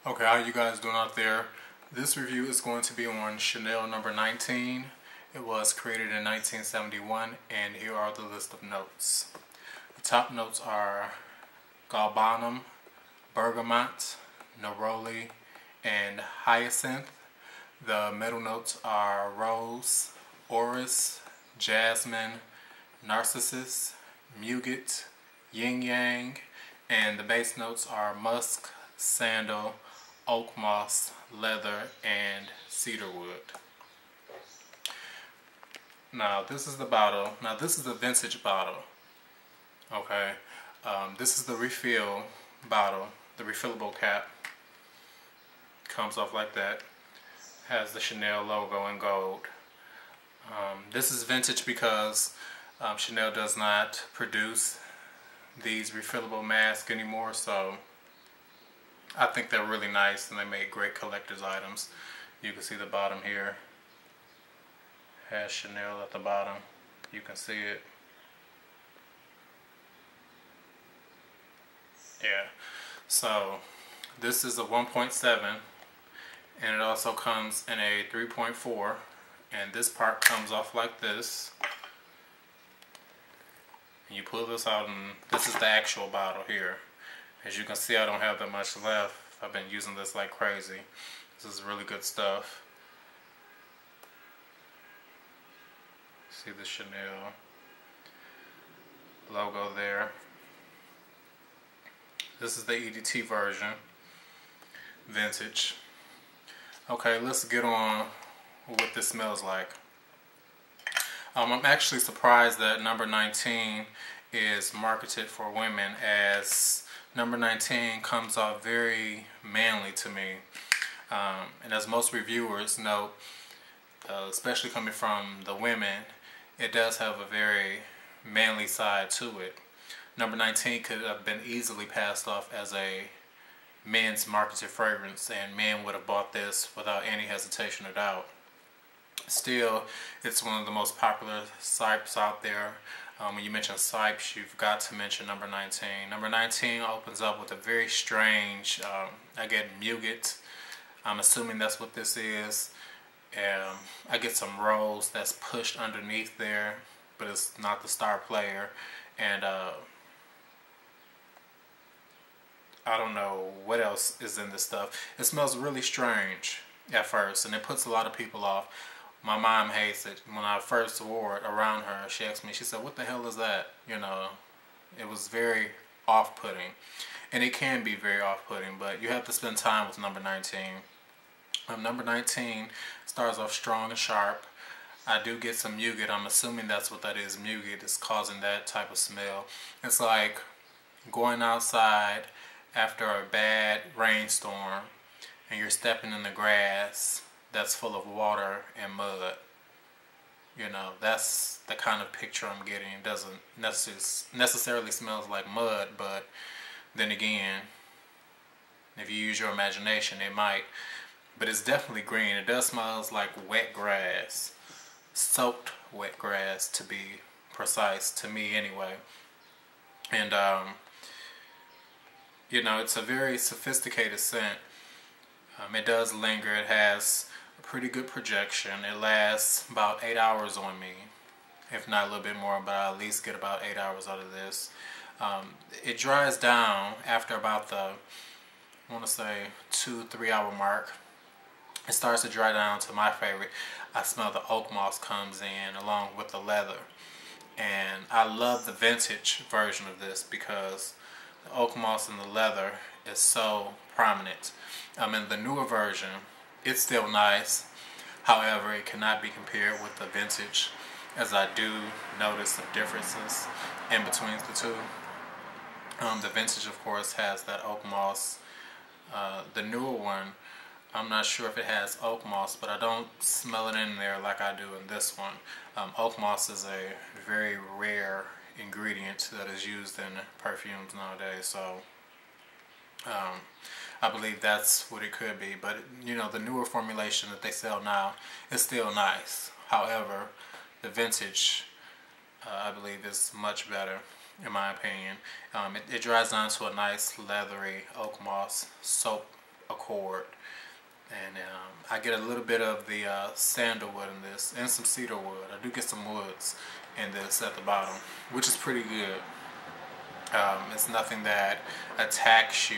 Okay, how you guys doing out there? This review is going to be on Chanel number 19. It was created in 1971, and here are the list of notes. The top notes are Galbanum, Bergamot, Neroli, and Hyacinth. The middle notes are Rose, Orris, Jasmine, Narcissus, Muguet, Ylang-Ylang, and the base notes are Musk, Sandal, Oakmoss, Leather, and Cedarwood. Now this is the bottle. Now this is the vintage bottle. Okay, this is the refill bottle. The refillable cap comes off like that. Has the Chanel logo in gold. This is vintage because Chanel does not produce these refillable masks anymore, so I think they're really nice and they make great collector's items. You can see the bottom here has Chanel at the bottom. You can see it. Yeah, so this is a 1.7 and it also comes in a 3.4, and this part comes off like this. And you pull this out, and this is the actual bottle here. As you can see, I don't have that much left. I've been using this like crazy. This is really good stuff. See the Chanel logo there. This is the EDT version, vintage. Okay, let's get on what this smells like. I'm actually surprised that number 19 is marketed for women, as number 19 comes off very manly to me. And as most reviewers note, especially coming from the women, it does have a very manly side to it. Number 19 could have been easily passed off as a men's marketed fragrance, and men would have bought this without any hesitation or doubt. Still, it's one of the most popular sipes out there. When you mention sipes, you've got to mention number 19. Number 19 opens up with a very strange, I get Muguet. I'm assuming that's what this is. I get some rose that's pushed underneath there, but it's not the star player. And I don't know what else is in this stuff. It smells really strange at first, and it puts a lot of people off. My mom hates it. When I first wore it around her, she asked me, she said, "What the hell is that?" You know, it was very off-putting. And it can be very off-putting, but you have to spend time with number 19. Number 19 starts off strong and sharp. I do get some Muguet. I'm assuming that's what that is. Muguet is causing that type of smell. It's like going outside after a bad rainstorm and you're stepping in the grass that's full of water and mud. You know, that's the kind of picture I'm getting. It doesn't necessarily smells like mud, but then again, if you use your imagination, it might. But it's definitely green. It does smell like wet grass, soaked wet grass to be precise, to me anyway. And you know, it's a very sophisticated scent. It does linger. It has a pretty good projection. It lasts about 8 hours on me, if not a little bit more, but I'll at least get about 8 hours out of this. It dries down after about the, I want to say, 2-3 hour mark. It starts to dry down to my favorite. I smell the Oakmoss comes in along with the leather. And I love the vintage version of this because the Oakmoss and the leather is so prominent. In the newer version, it's still nice. However, it cannot be compared with the vintage, as I do notice some differences in between the two. The vintage, of course, has that Oakmoss. The newer one, I'm not sure if it has Oakmoss, but I don't smell it in there like I do in this one. Oakmoss is a very rare ingredient that is used in perfumes nowadays, so I believe that's what it could be. But you know, the newer formulation that they sell now is still nice. However, the vintage, I believe, is much better in my opinion. It dries down to a nice leathery Oakmoss soap accord. And I get a little bit of the sandalwood in this, and some cedarwood. I do get some woods in this at the bottom, which is pretty good. It's nothing that attacks you,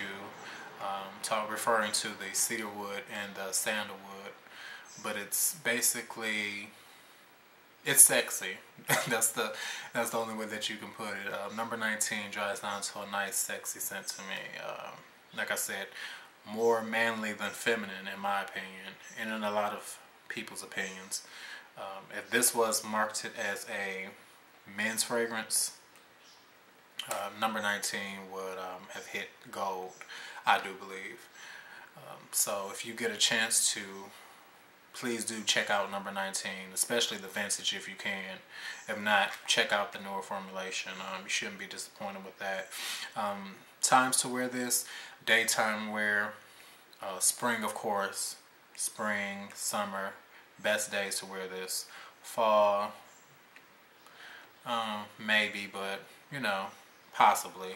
referring to the cedarwood and the sandalwood, but it's basically, it's sexy. that's the only way that you can put it. Number 19 dries down to a nice sexy scent to me. Like I said, more manly than feminine in my opinion, and in a lot of people's opinions. If this was marketed as a men's fragrance, number 19 would have hit gold, I do believe. So if you get a chance to, please do check out number 19, especially the vintage if you can. If not, check out the newer formulation. You shouldn't be disappointed with that. Times to wear this: daytime wear, spring of course, spring, summer, best days to wear this. Fall, maybe, but you know, possibly.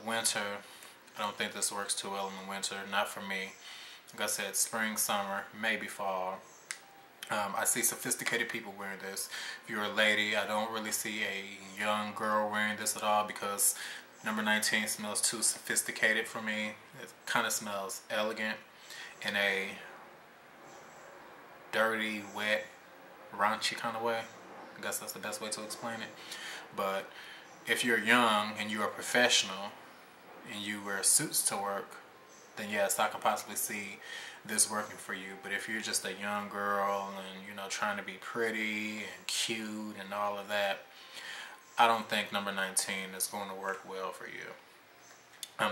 Winter, I don't think this works too well in the winter, not for me. Like I said, spring, summer, maybe fall. I see sophisticated people wearing this. If you're a lady, I don't really see a young girl wearing this at all, because number 19 smells too sophisticated for me. It kind of smells elegant in a dirty, wet, raunchy kind of way. I guess that's the best way to explain it. But if you're young and you're a professional and you wear suits to work, then yes, I can possibly see this working for you. But if you're just a young girl and, you know, trying to be pretty and cute and all of that, I don't think number 19 is going to work well for you.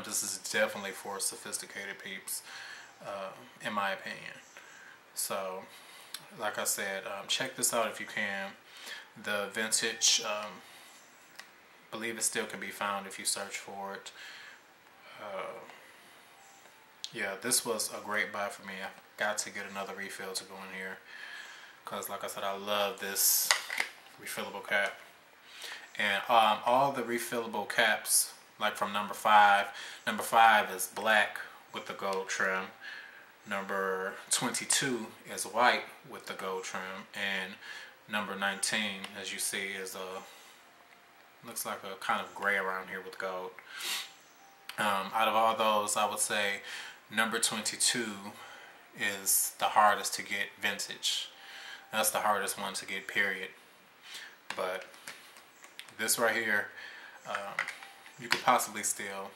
This is definitely for sophisticated peeps, in my opinion. So, like I said, check this out if you can. The vintage, I believe it still can be found if you search for it. Yeah, this was a great buy for me. I got to get another refill to go in here, because like I said, I love this refillable cap. And all the refillable caps, like from number 5 is black with the gold trim. Number 22 is white with the gold trim, and number 19, as you see, is looks like a kind of gray around here with gold. Out of all those, I would say number 22 is the hardest to get vintage. That's the hardest one to get, period. But this right here, you could possibly still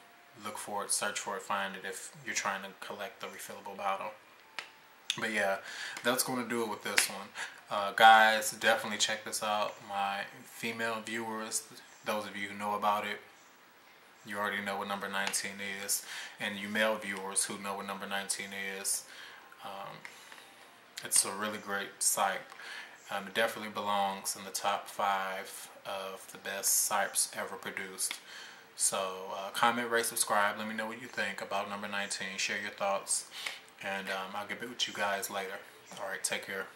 look for it, search for it, find it if you're trying to collect the refillable bottle. But yeah, that's going to do it with this one. Guys, definitely check this out. My female viewers, those of you who know about it, you already know what number 19 is. And you male viewers who know what number 19 is, it's a really great site. It definitely belongs in the top 5 of the best sipes ever produced. So comment, rate, subscribe. Let me know what you think about number 19. Share your thoughts. And I'll get back with you guys later. Alright, take care.